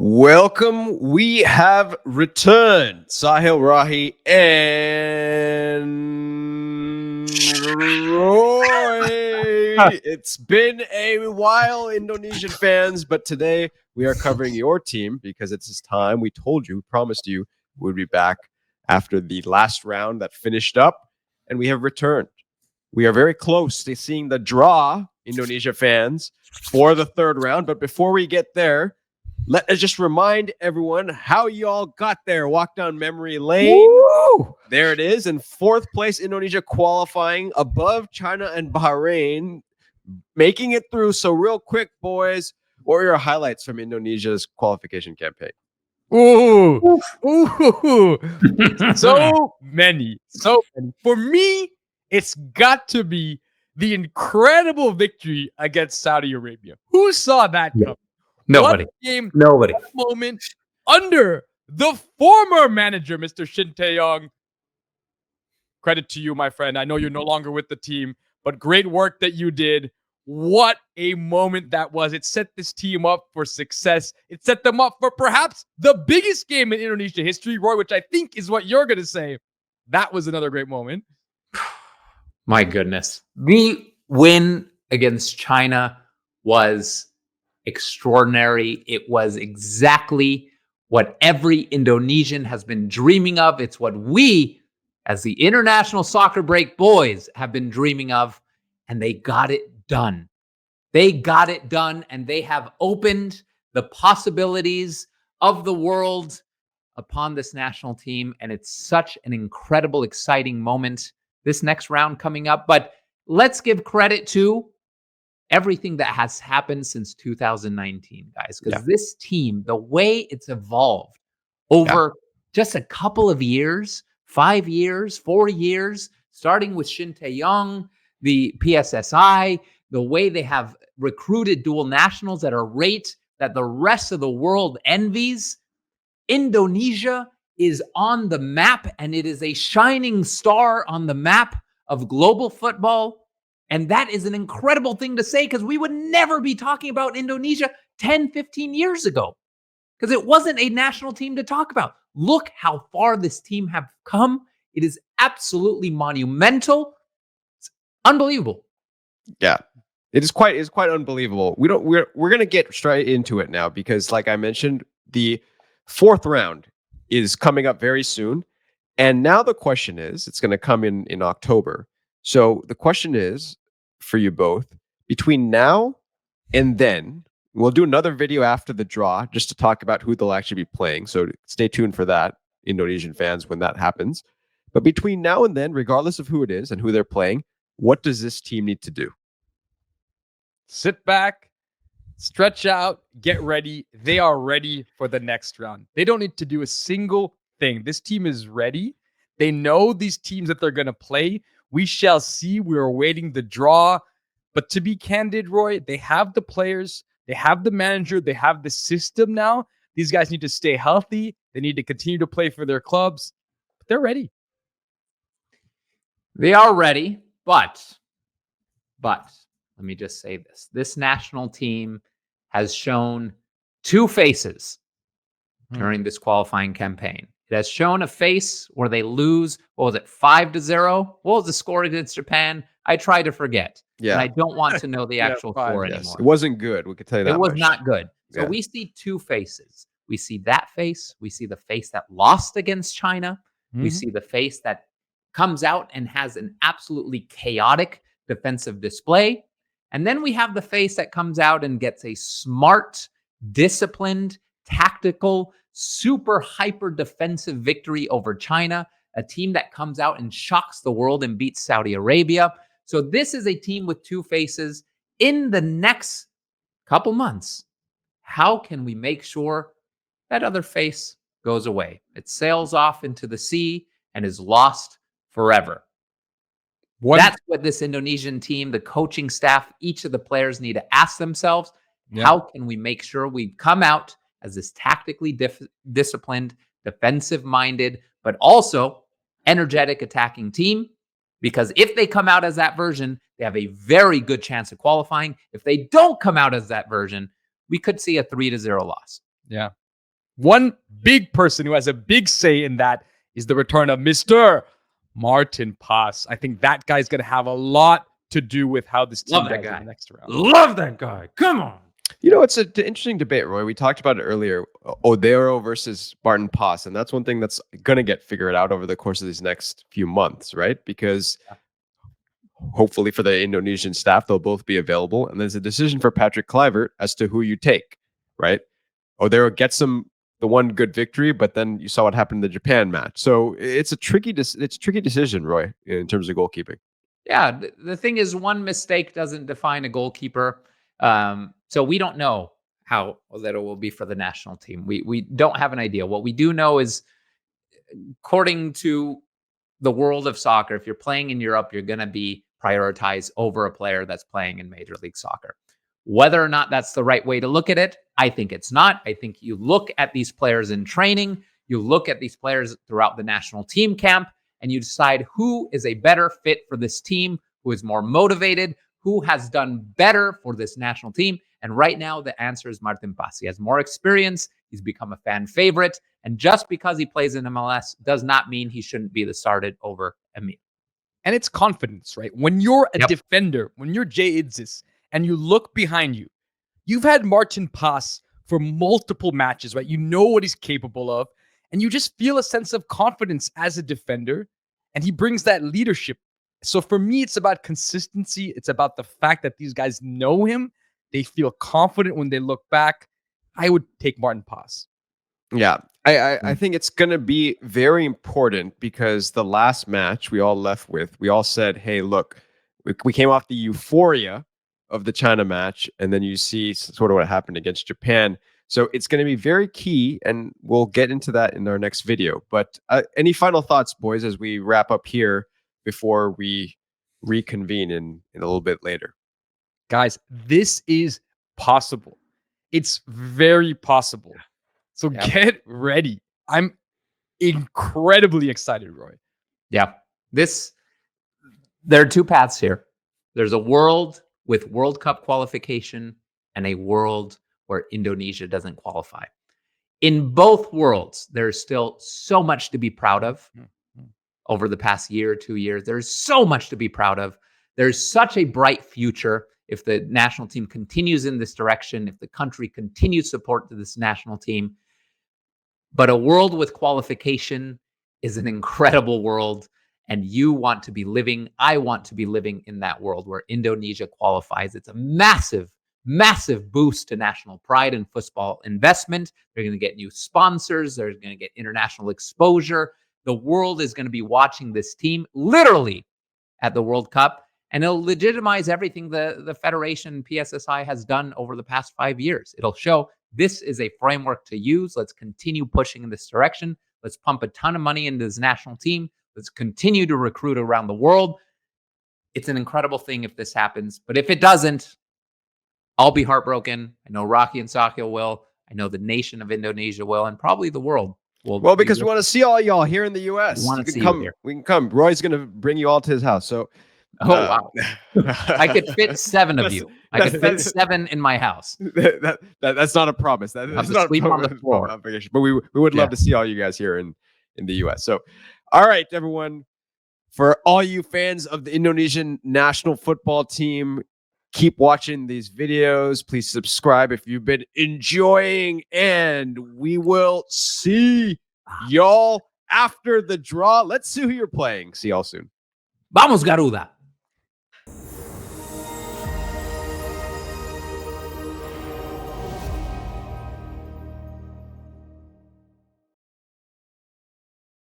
Welcome. We have returned Sahil Rahi and Roy. It's been a while, Indonesian fans, but today we are covering your team because it's this time. We told you, we promised you we'd be back after the last round that finished up, and we have returned. We are very close to seeing the draw, Indonesia fans, for the third round. But before we get there, let us just remind everyone how you all got there. Walk down memory lane. Woo! There it is. In fourth place, Indonesia qualifying above China and Bahrain, making it through. So real quick, boys, what are your highlights from Indonesia's qualification campaign? Ooh. So many. For me, it's got to be the incredible victory against Saudi Arabia. Who saw that coming? Nobody. What game, Nobody. what moment under the former manager, Mr. Tae-yong. Credit to you, my friend. I know you're no longer with the team, but great work that you did. What a moment that was. It set this team up for success. It set them up for perhaps the biggest game in Indonesia history, Roy, which I think is what you're going to say. That was another great moment. My goodness. The win against China was extraordinary. It was exactly what every Indonesian has been dreaming of. It's what we, as the International Soccer Break boys, have been dreaming of. And they got it done. They got it done, and they have opened the possibilities of the world upon this national team. And it's such an incredible, exciting moment, this next round coming up. But let's give credit to everything that has happened since 2019, guys, because this team, the way it's evolved over just a couple of years, 5 years, 4 years, starting with Shin Tae-yong, the PSSI, the way they have recruited dual nationals at a rate that the rest of the world envies. Indonesia is on the map, and it is a shining star on the map of global football. And that is an incredible thing to say, because we would never be talking about Indonesia 10, 15 years ago, because it wasn't a national team to talk about. Look how far this team have come. It is absolutely monumental. It's unbelievable. Yeah. It is quite unbelievable. We're going to get straight into it now because, like I mentioned, the fourth round is coming up very soon. And now the question is, it's going to come in October. So the question is for you both, between now and then, we'll do another video after the draw just to talk about who they'll actually be playing. So stay tuned for that, Indonesian fans, when that happens. But between now and then, regardless of who it is and who they're playing, what does this team need to do? Sit back, stretch out, get ready. They are ready for the next round. They don't need to do a single thing. This team is ready. They know these teams that they're going to play. We shall see. We are awaiting the draw. But to be candid, Roy, they have the players, they have the manager, they have the system now. These guys need to stay healthy. They need to continue to play for their clubs. But they're ready. They are ready, but let me just say this. This national team has shown two faces during this qualifying campaign. It has shown a face where they lose, 5-0? What was the score against Japan? I try to forget. Yeah. And I don't want to know the actual score anymore. It wasn't good. We could tell you that It was much. not good. So we see two faces. We see that face. We see the face that lost against China. We see the face that comes out and has an absolutely chaotic defensive display. And then we have the face that comes out and gets a smart, disciplined, tactical, super hyper defensive victory over China, a team that comes out and shocks the world and beats Saudi Arabia. So this is a team with two faces. In the next couple months, how can we make sure that other face goes away? It sails off into the sea and is lost forever. That's what this Indonesian team, the coaching staff, each of the players need to ask themselves. How can we make sure we come out as this tactically disciplined, defensive-minded, but also energetic attacking team? Because if they come out as that version, they have a very good chance of qualifying. If they don't come out as that version, we could see a 3-0 loss. Yeah. One big person who has a big say in that is the return of Mr. Martin Pass. I think that guy's going to have a lot to do with how this team does in the next round. Love that guy. Come on. You know, it's an interesting debate, Roy. We talked about it earlier, Odero versus Martin Pass, and that's one thing that's going to get figured out over the course of these next few months, right? Because hopefully for the Indonesian staff, they'll both be available, and there's a decision for Patrick Kluivert as to who you take, right? Odero gets him the one good victory, but then you saw what happened in the Japan match. So it's a tricky decision, Roy, in terms of goalkeeping. Yeah, the thing is, one mistake doesn't define a goalkeeper. So we don't know how Odero will be for the national team. We don't have an idea. What we do know is, according to the world of soccer, if you're playing in Europe, you're going to be prioritized over a player that's playing in Major League Soccer. Whether or not that's the right way to look at it, I think it's not. I think you look at these players in training, you look at these players throughout the national team camp, and you decide who is a better fit for this team, who is more motivated, who has done better for this national team. And right now, the answer is Martin Pass. He has more experience. He's become a fan favorite. And just because he plays in MLS does not mean he shouldn't be the started over Emil. And it's confidence, right? When you're a defender, when you're Jay Idzis, and you look behind you, you've had Martin Pass for multiple matches, right? You know what he's capable of, and you just feel a sense of confidence as a defender, and he brings that leadership. So for me, it's about consistency. It's about the fact that these guys know him. They feel confident when they look back. I would take Martin Pass. Yeah, I think it's going to be very important because the last match we all left with, we all said, hey, look, we came off the euphoria of the China match, and then you see sort of what happened against Japan. So it's going to be very key, and we'll get into that in our next video. But any final thoughts, boys, as we wrap up here before we reconvene in a little bit later? Guys, this is possible. It's very possible. So get ready. I'm incredibly excited, Roy. Yeah. There are two paths here. There's a world with World Cup qualification and a world where Indonesia doesn't qualify. In both worlds, there's still so much to be proud of over the past year or 2 years. There's so much to be proud of. There's such a bright future if the national team continues in this direction, if the country continues support to this national team. But a world with qualification is an incredible world, and you want to be living, I want to be living in that world where Indonesia qualifies. It's a massive, massive boost to national pride and football investment. They're going to get new sponsors. They're going to get international exposure. The world is going to be watching this team literally at the World Cup, and it'll legitimize everything the Federation PSSI has done over the past 5 years. It'll show this is a framework to use. Let's continue pushing in this direction. Let's pump a ton of money into this national team. Let's continue to recruit around the world. It's an incredible thing if this happens. But if it doesn't, I'll be heartbroken. I know Rocky and Sakio will. I know the nation of Indonesia will, and probably the world will. Well, because we want to see all y'all here in the U.S. We want to see come. you here. We can come. Roy's going to bring you all to his house. So, wow. I could fit 7 of you. I could fit 7 in my house. That's not a promise. That's not sleep on the floor. But we would love to see all you guys here in the U.S. So, all right, everyone. For all you fans of the Indonesian national football team, keep watching these videos. Please subscribe if you've been enjoying, and we will see y'all after the draw. Let's see who you're playing. See y'all soon. Vamos, Garuda.